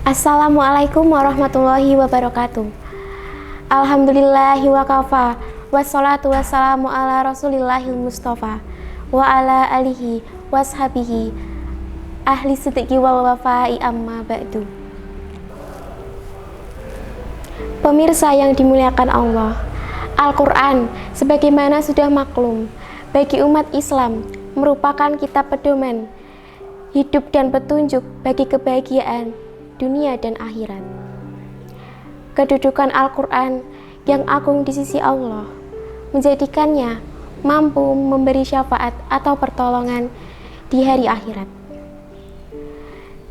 Assalamualaikum warahmatullahi wabarakatuh. Alhamdulillahi wa kafa, wassalatu wassalamu ala rasulillahil mustafa, wa ala alihi washabihi ahli sidqi wal wafai amma ba'du. Pemirsa yang dimuliakan Allah, Al-Quran sebagaimana sudah maklum bagi umat Islam merupakan kitab pedoman hidup dan petunjuk bagi kebahagiaan dunia dan akhirat. Kedudukan Al-Quran yang agung di sisi Allah menjadikannya mampu memberi syafaat atau pertolongan di hari akhirat.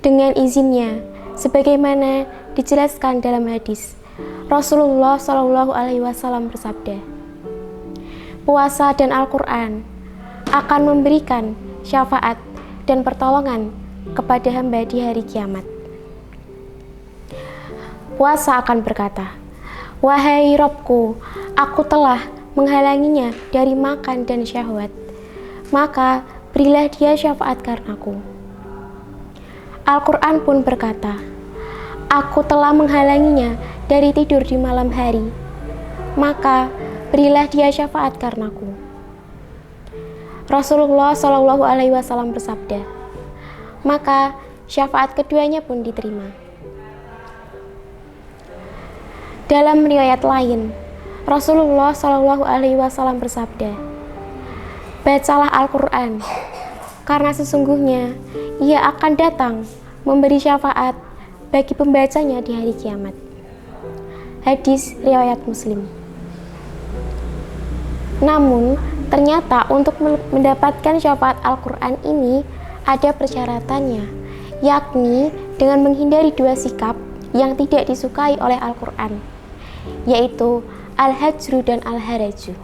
Dengan izinnya, sebagaimana dijelaskan dalam hadis, Rasulullah SAW bersabda, puasa dan Al-Quran akan memberikan syafaat dan pertolongan kepada hamba di hari kiamat. Puasa akan berkata, wahai Robku, aku telah menghalanginya dari makan dan syahwat, maka berilah dia syafaat karenaku. Al-Quran pun berkata, aku telah menghalanginya dari tidur di malam hari, maka berilah dia syafaat karenaku. Rasulullah SAW bersabda, maka syafaat keduanya pun diterima. Dalam riwayat lain, Rasulullah SAW bersabda, bacalah Al-Quran, karena sesungguhnya ia akan datang memberi syafaat bagi pembacanya di hari kiamat. Hadis riwayat Muslim. Namun, ternyata untuk mendapatkan syafaat Al-Quran ini ada persyaratannya, yakni dengan menghindari dua sikap yang tidak disukai oleh Al-Quran, yaitu al-hajru dan al-haraju.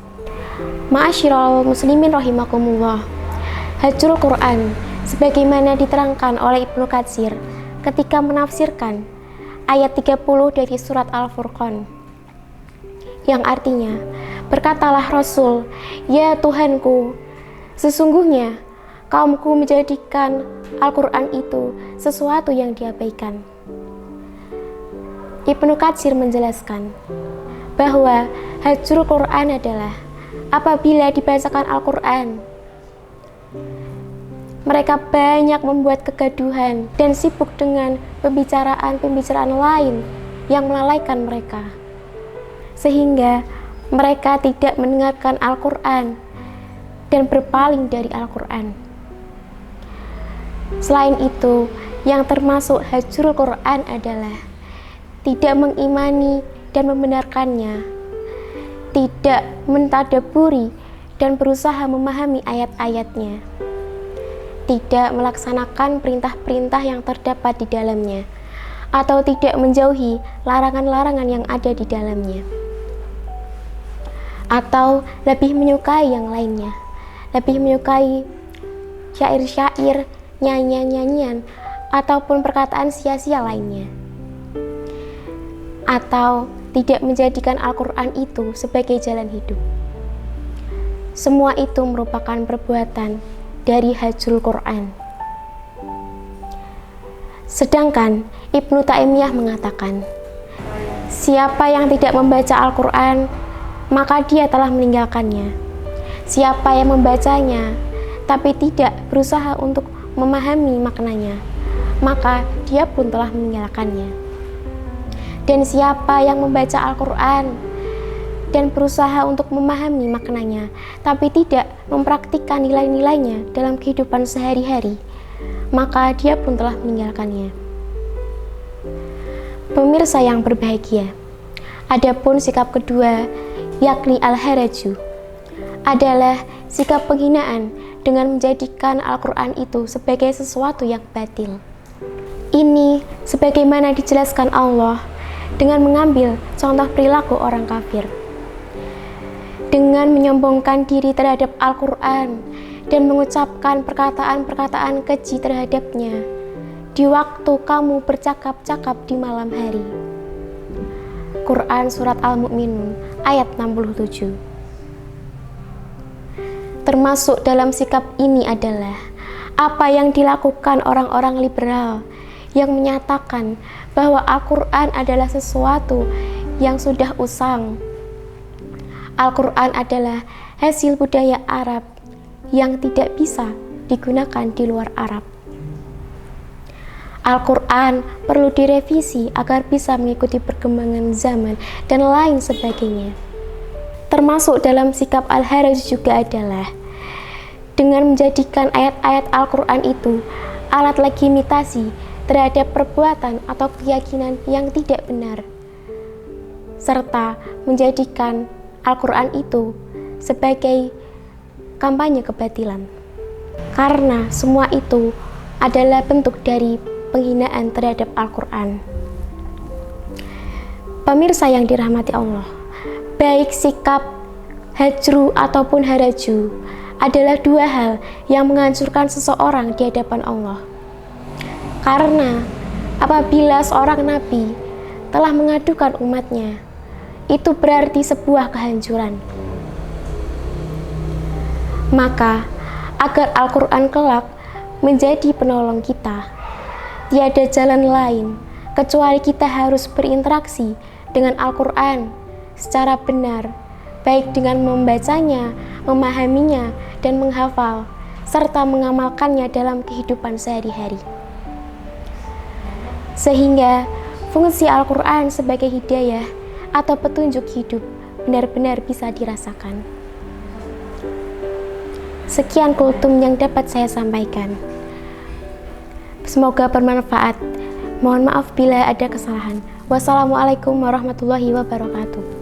Ma'asyiral muslimin rahimakumullah, hajrul Quran sebagaimana diterangkan oleh Ibnu Katsir ketika menafsirkan ayat 30 dari surat Al-Furqan, yang artinya, berkatalah Rasul, ya Tuhanku, sesungguhnya kaumku menjadikan Al-Quran itu sesuatu yang diabaikan. Ibnu Katsir menjelaskan bahwa hajrul Quran adalah apabila dibacakan Al-Quran, mereka banyak membuat kegaduhan dan sibuk dengan pembicaraan lain yang melalaikan mereka, sehingga mereka tidak mendengarkan Al-Quran dan berpaling dari Al-Quran. Selain itu, yang termasuk hajrul Quran adalah tidak mengimani dan membenarkannya, tidak mentadaburi dan berusaha memahami ayat-ayatnya, tidak melaksanakan perintah-perintah yang terdapat di dalamnya, atau tidak menjauhi larangan-larangan yang ada di dalamnya, atau lebih menyukai yang lainnya, lebih menyukai syair-syair, nyanyian-nyanyian, ataupun perkataan sia-sia lainnya, atau tidak menjadikan Al-Quran itu sebagai jalan hidup. Semua itu merupakan perbuatan dari hajrul Quran. Sedangkan Ibnu Taimiyah mengatakan, siapa yang tidak membaca Al-Quran, maka dia telah meninggalkannya. Siapa yang membacanya tapi tidak berusaha untuk memahami maknanya, maka dia pun telah meninggalkannya. Dan siapa yang membaca Al-Quran dan berusaha untuk memahami maknanya tapi tidak mempraktikkan nilai-nilainya dalam kehidupan sehari-hari, maka dia pun telah meninggalkannya. Pemirsa yang berbahagia, adapun sikap kedua, yakni al-haraju, adalah sikap penghinaan dengan menjadikan Al-Quran itu sebagai sesuatu yang batil. Ini sebagaimana dijelaskan Allah dengan mengambil contoh perilaku orang kafir, dengan menyombongkan diri terhadap Al-Quran dan mengucapkan perkataan-perkataan keji terhadapnya di waktu kamu bercakap-cakap di malam hari. Quran Surat Al-Mu'minun ayat 67. Termasuk dalam sikap ini adalah apa yang dilakukan orang-orang liberal yang menyatakan bahwa Al-Quran adalah sesuatu yang sudah usang. Al-Quran adalah hasil budaya Arab yang tidak bisa digunakan di luar Arab. Al-Quran perlu direvisi agar bisa mengikuti perkembangan zaman dan lain sebagainya. Termasuk dalam sikap Al-Haraj juga adalah dengan menjadikan ayat-ayat Al-Quran itu alat legitimasi terhadap perbuatan atau keyakinan yang tidak benar, serta menjadikan Al-Quran itu sebagai kampanye kebatilan. Karena semua itu adalah bentuk dari penghinaan terhadap Al-Quran. Pemirsa yang dirahmati Allah, baik sikap hajru ataupun haraju adalah dua hal yang menghancurkan seseorang di hadapan Allah. Karena apabila seorang nabi telah mengadukan umatnya, itu berarti sebuah kehancuran. Maka agar Al-Quran kelak menjadi penolong kita, tiada jalan lain kecuali kita harus berinteraksi dengan Al-Quran secara benar, baik dengan membacanya, memahaminya, dan menghafal, serta mengamalkannya dalam kehidupan sehari-hari. Sehingga fungsi Al-Quran sebagai hidayah atau petunjuk hidup benar-benar bisa dirasakan. Sekian kultum yang dapat saya sampaikan. Semoga bermanfaat. Mohon maaf bila ada kesalahan. Wassalamualaikum warahmatullahi wabarakatuh.